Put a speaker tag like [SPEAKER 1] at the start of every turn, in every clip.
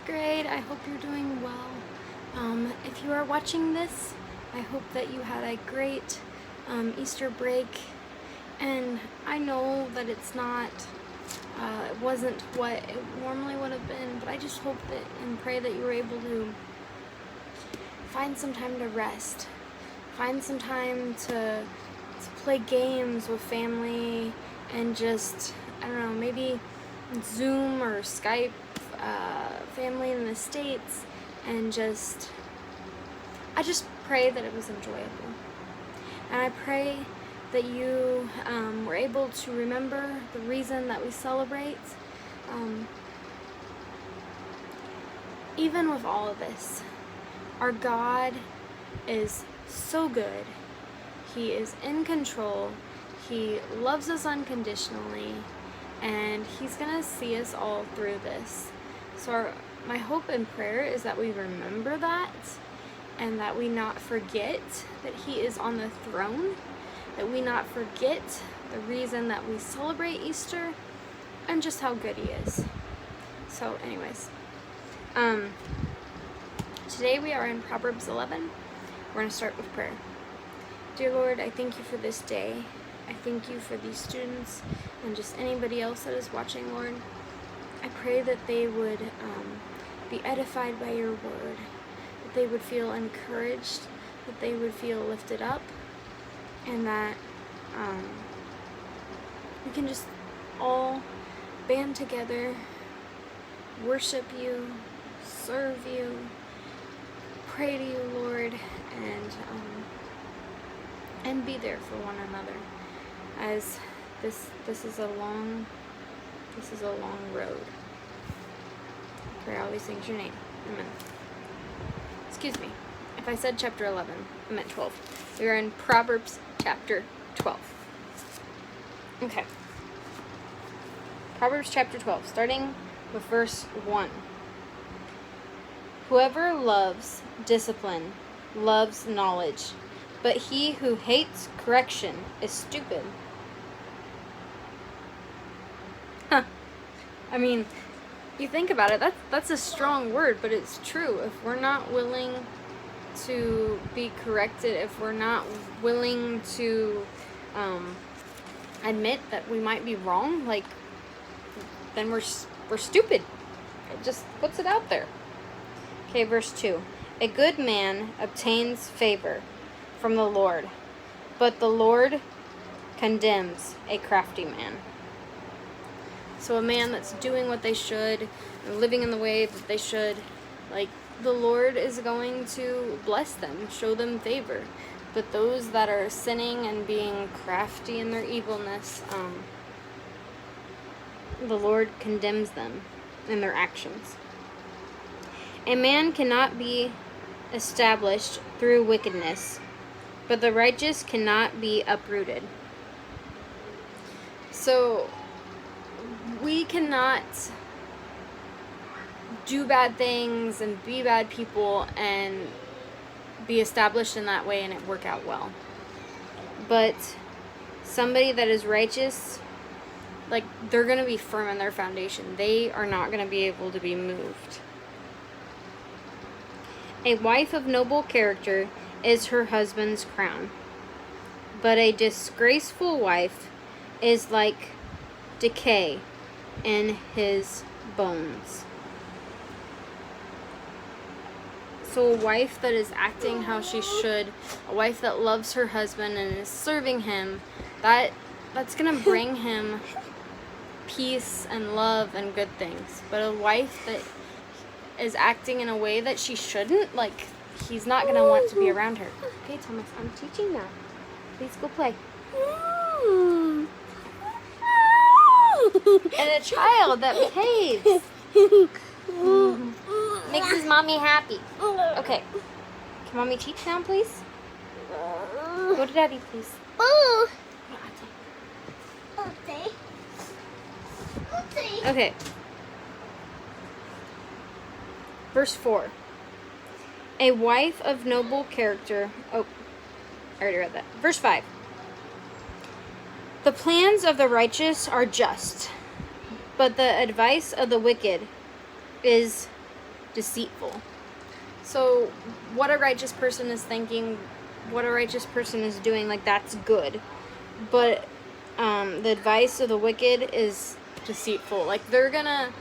[SPEAKER 1] 4th grade. I hope you're doing well. If you are watching this, I hope that you had a great Easter break. And I know that it's not, it wasn't what it normally would have been, but I just hope that and pray that you were able to find some time to rest. Find some time to play games with family and just, I don't know, maybe Zoom or Skype family in the States, and I just pray that it was enjoyable. And I pray that you were able to remember the reason that we celebrate. Even with all of this, our God is so good. He is in control. He loves us unconditionally, and He's gonna see us all through this. So my hope and prayer is that we remember that, and that we not forget that He is on the throne, that we not forget the reason that we celebrate Easter, and just how good He is. So anyways, today we are in Proverbs 11. We're going to start with prayer. Dear Lord, I thank You for this day. I thank You for these students and just anybody else that is watching, Lord. I pray that they would be edified by Your word, that they would feel encouraged, that they would feel lifted up, and that we can just all band together, worship You, serve You, pray to You, Lord, and be there for one another, as this is a long road. I pray all these things in Your name. Amen. Excuse me. If I said chapter 11, I meant 12. We are in Proverbs Chapter 12. Okay. Proverbs Chapter 12, starting with verse 1. Whoever loves discipline loves knowledge, but he who hates correction is stupid. I mean, you think about it, that's a strong word, but it's true. If we're not willing to be corrected, if we're not willing to admit that we might be wrong, then we're stupid. It just puts it out there. Okay, verse 2. A good man obtains favor from the Lord, but the Lord condemns a crafty man. So a man that's doing what they should, and living in the way that they should, the Lord is going to bless them, show them favor. But those that are sinning and being crafty in their evilness, the Lord condemns them in their actions. A man cannot be established through wickedness, but the righteous cannot be uprooted. So we cannot do bad things and be bad people and be established in that way and it work out well. But somebody that is righteous, they're going to be firm in their foundation. They are not going to be able to be moved. A wife of noble character is her husband's crown, but a disgraceful wife is like decay in his bones. So a wife that is acting how she should, a wife that loves her husband and is serving him, that's going to bring him peace and love and good things. But a wife that is acting in a way that she shouldn't, he's not going to want to be around her. Okay, Thomas, I'm teaching now. Please go play. And a child that behaves makes his mommy happy. Okay. Can mommy teach now, please? Go to daddy, please. Okay. Verse 4. A wife of noble character. Oh, I already read that. Verse 5. The plans of the righteous are just, but the advice of the wicked is deceitful. So what a righteous person is thinking, what a righteous person is doing, like, that's good. But the advice of the wicked is deceitful. Like, they're gonna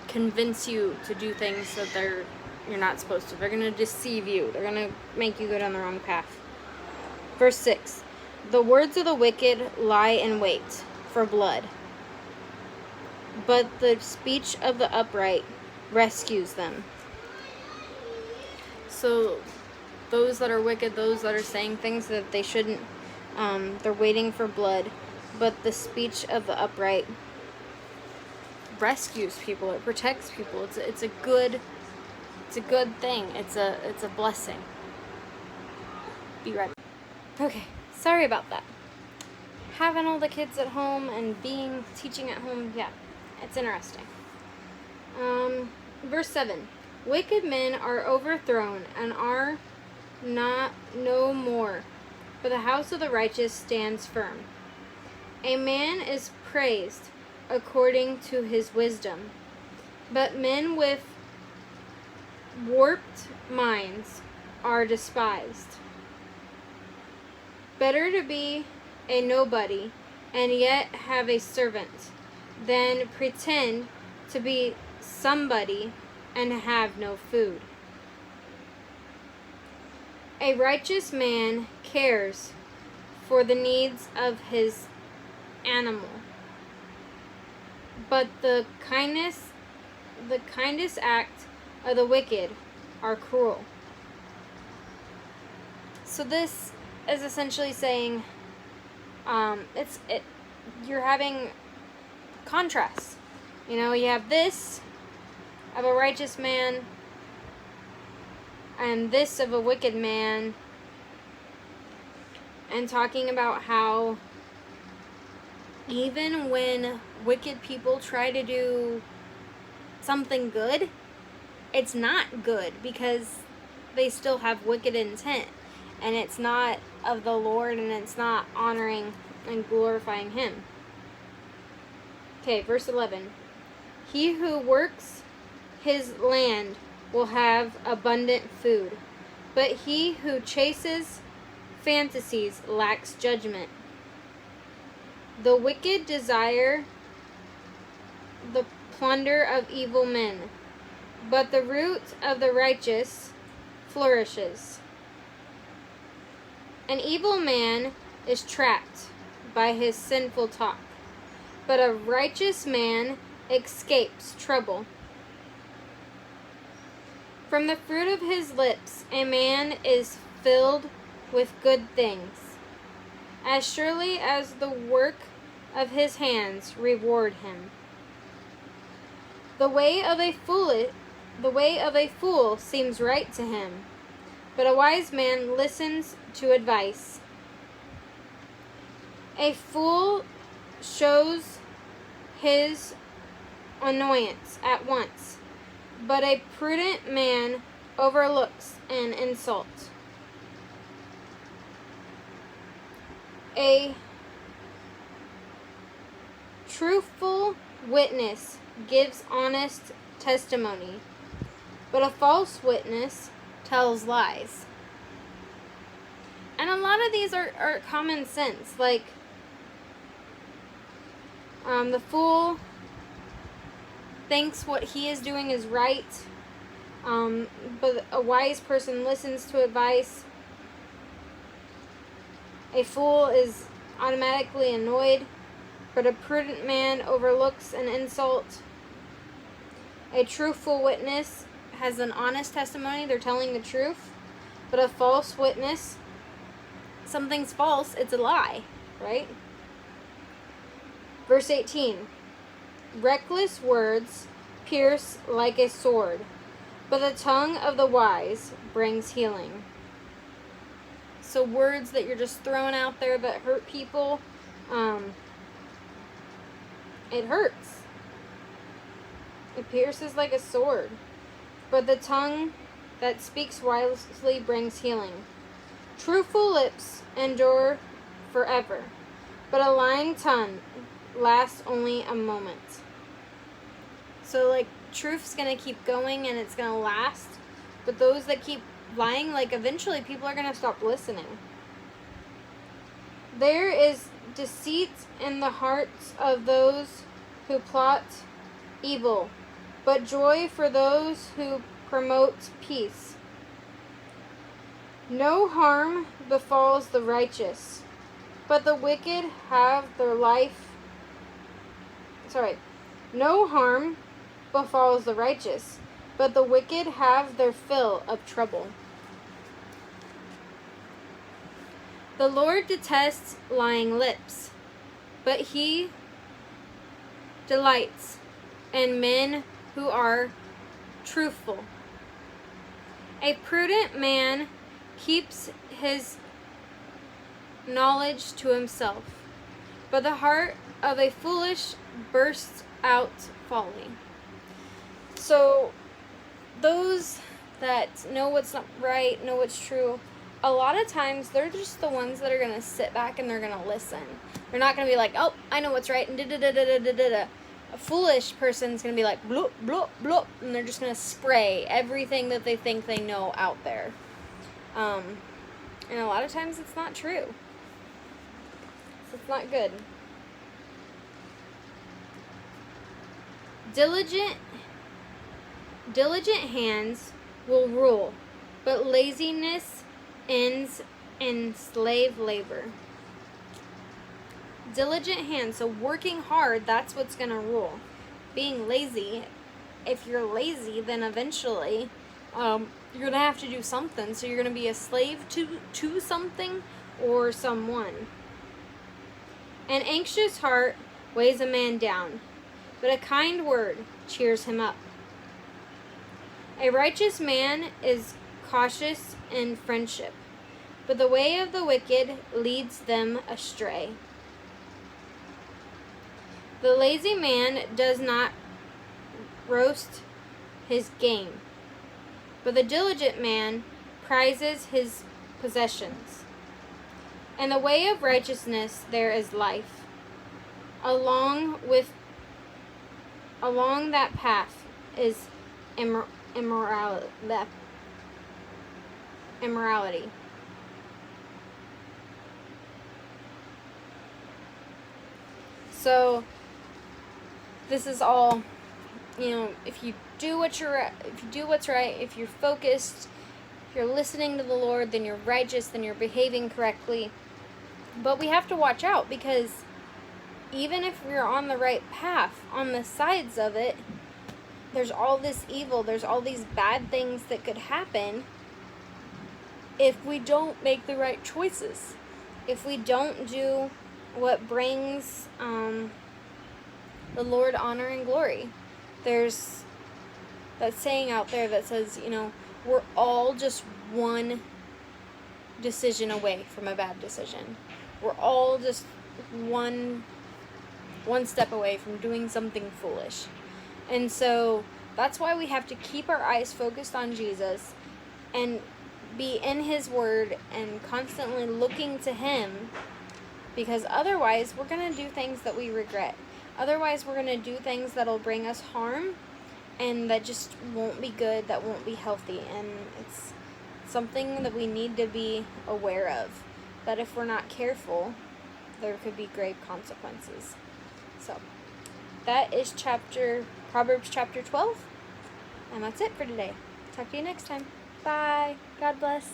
[SPEAKER 1] convince you to do things that you're not supposed to. They're gonna deceive you. They're gonna make you go down the wrong path. Verse 6. The words of the wicked lie in wait for blood, but the speech of the upright rescues them. So those that are wicked, those that are saying things that they shouldn't, they're waiting for blood, but the speech of the upright rescues people. It protects people. It's a good thing. It's a blessing. Be right back. Okay, sorry about that. Having all the kids at home and teaching at home, yeah, it's interesting. Verse 7. Wicked men are overthrown and are not no more, but the house of the righteous stands firm. A man is praised according to his wisdom, but men with warped minds are despised. Better to be a nobody and yet have a servant than pretend to be somebody and have no food. A righteous man cares for the needs of his animal, but the kindest act of the wicked are cruel. So this is essentially saying, you're having contrasts. You know, you have this of a righteous man and this of a wicked man, and talking about how even when wicked people try to do something good, it's not good because they still have wicked intent, and it's not of the Lord, and it's not honoring and glorifying Him. Okay, verse 11. He who works his land will have abundant food, but he who chases fantasies lacks judgment. The wicked desire the plunder of evil men, but the root of the righteous flourishes. An evil man is trapped by his sinful talk, but a righteous man escapes trouble. From the fruit of his lips a man is filled with good things. As surely as the work of his hands reward him. The way of a fool seems right to him, but a wise man listens to advice. A fool shows his annoyance at once, but a prudent man overlooks an insult. A truthful witness gives honest testimony, but a false witness tells lies. And a lot of these are common sense. Like, the fool thinks what he is doing is right, but a wise person listens to advice. A fool is automatically annoyed, but a prudent man overlooks an insult. A truthful witness has an honest testimony, they're telling the truth, but a false witness, something's false, it's a lie, right? Verse 18. Reckless words pierce like a sword, but the tongue of the wise brings healing. So words that you're just throwing out there that hurt people, it hurts. It pierces like a sword, but the tongue that speaks wisely brings healing. Truthful lips endure forever, but a lying tongue lasts only a moment. So, like, truth's going to keep going and it's going to last. But those that keep lying, like, eventually people are going to stop listening. There is deceit in the hearts of those who plot evil, but joy for those who promote peace. No harm befalls the righteous, but the wicked have their life. No harm befalls the righteous, but the wicked have their fill of trouble. The Lord detests lying lips, but he delights in men who are truthful. A prudent man keeps his knowledge to himself, but the heart of a foolish bursts out folly. So those that know what's not right, know what's true, a lot of times they're just the ones that are going to sit back and they're going to listen. They're not going to be like, oh, I know what's right, and da-da-da-da-da-da-da. A foolish person's going to be like, bloop, bloop, bloop, and they're just going to spray everything that they think they know out there. And a lot of times it's not true. So it's not good. Diligent hands will rule, but laziness ends in slave labor. Diligent hands, so working hard, that's what's going to rule. Being lazy, if you're lazy, then eventually you're going to have to do something. So you're going to be a slave to something or someone. An anxious heart weighs a man down, but a kind word cheers him up. A righteous man is cautious in friendship, but the way of the wicked leads them astray. The lazy man does not roast his game, but the diligent man prizes his possessions. In the way of righteousness there is life. Along that path is immorality. So this is all, if you do what's right, if you're focused, if you're listening to the Lord, then you're righteous, then you're behaving correctly. But we have to watch out, because even if we're on the right path, on the sides of it, there's all this evil, there's all these bad things that could happen if we don't make the right choices. If we don't do what brings the Lord honor and glory. There's that saying out there that says, we're all just one decision away from a bad decision. We're all just one step away from doing something foolish. And so that's why we have to keep our eyes focused on Jesus and be in His Word and constantly looking to Him, because otherwise we're going to do things that we regret. Otherwise we're going to do things that'll bring us harm, and that just won't be good, that won't be healthy. And it's something that we need to be aware of, that if we're not careful, there could be grave consequences. So that is Proverbs chapter 12. And that's it for today. Talk to you next time. Bye. God bless.